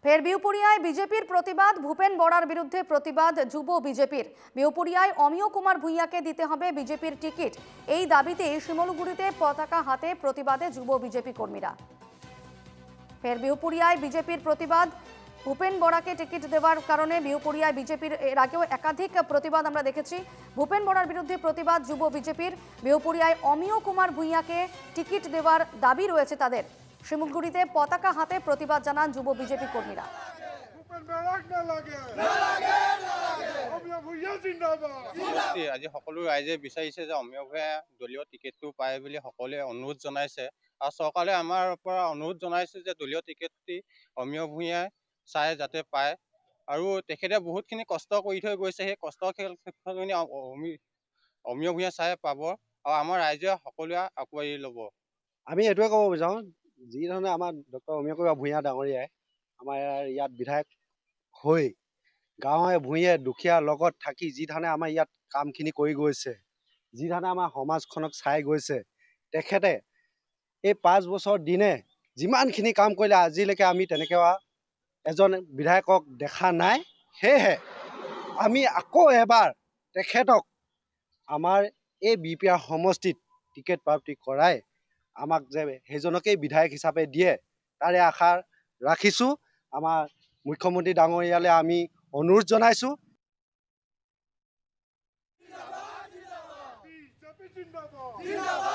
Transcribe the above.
ফের বিউপুরিয়ায় বিজেপির প্রতিবাদ, ভূপেন বরার বিরুদ্ধে প্রতিবাদ যুব বিজেপির। বিউপুরিয়ায় অমিয় কুমার ভূঁইয়াকে দিতে হবে বিজেপির টিকিট, এই দাবিতে শিমলগুড়িতে পতাকা হাতে প্রতিবাদে যুব বিজেপি কর্মীরা। ফের বিউপুরিয়ায় বিজেপির প্রতিবাদ, ভূপেন বরাকে টিকিট দেওয়ার কারণে বিউপুরিয়ায় বিজেপির এর আগেও একাধিক প্রতিবাদ আমরা দেখেছি। ভূপেন বরার বিরুদ্ধে প্রতিবাদ যুব বিজেপির। বিউপুরিয়ায় অমিয় কুমার ভূঁইয়াকে টিকিট দেওয়ার দাবি রয়েছে তাদের। শিমুলগুড়িতে পতাকা হাতে প্রতিবাদ জানান যুব বিজেপি কর্মীরা। আজি সকলো ৰাইজে বিচাৰিছে যে অমিয় ভূঞাই দলীয় টিকেটটো পায় বুলি সকলোৱে অনুৰোধ জনাইছে আৰু চৰকাৰে আমাৰ পৰা অনুৰোধ জনাইছে যে দলীয় টিকেটটি অমিয় ভূঞাই চাই যাতে পায় আৰু তেখেতে বহুতখিনি কষ্ট কৰি থৈ গৈছে। সেই কষ্টৰ ক্ষেত্ৰখিনি অমিয় ভূঞাই চাই পাব আৰু আমাৰ ৰাইজে সকলোৱে আঁকোৱালি ল'ব। আমি এইটোৱে ক'ব বিচাৰোঁ, যিধৰণে আমাৰ ডক্টৰ অমিয় কুমাৰ ভূঞা ডাঙৰীয়াই আমাৰ ইয়াত বিধায়ক হৈ গাঁৱে ভূঞে দুখীয়াৰ লগত থাকি যিধৰণে আমাৰ ইয়াত কামখিনি কৰি গৈছে, যিধৰণে আমাৰ সমাজখনক চাই গৈছে, তেখেতে এই 5 বছৰ দিনে যিমানখিনি কাম কৰিলে আজিলৈকে আমি তেনেকুৱা এজন বিধায়কক দেখা নাই। সেয়েহে আমি আকৌ এবাৰ তেখেতক আমাৰ এই বিপিআৰ সমষ্টিত টিকেট প্ৰাপ্তি কৰাই আমাক যে সেইজনকেই বিধায়ক হিচাপে দিয়ে তাৰে আশা ৰাখিছোঁ। আমাৰ মুখ্যমন্ত্ৰী ডাঙৰীয়ালৈ আমি অনুৰোধ জনাইছোঁ। জিন্দাবাদ।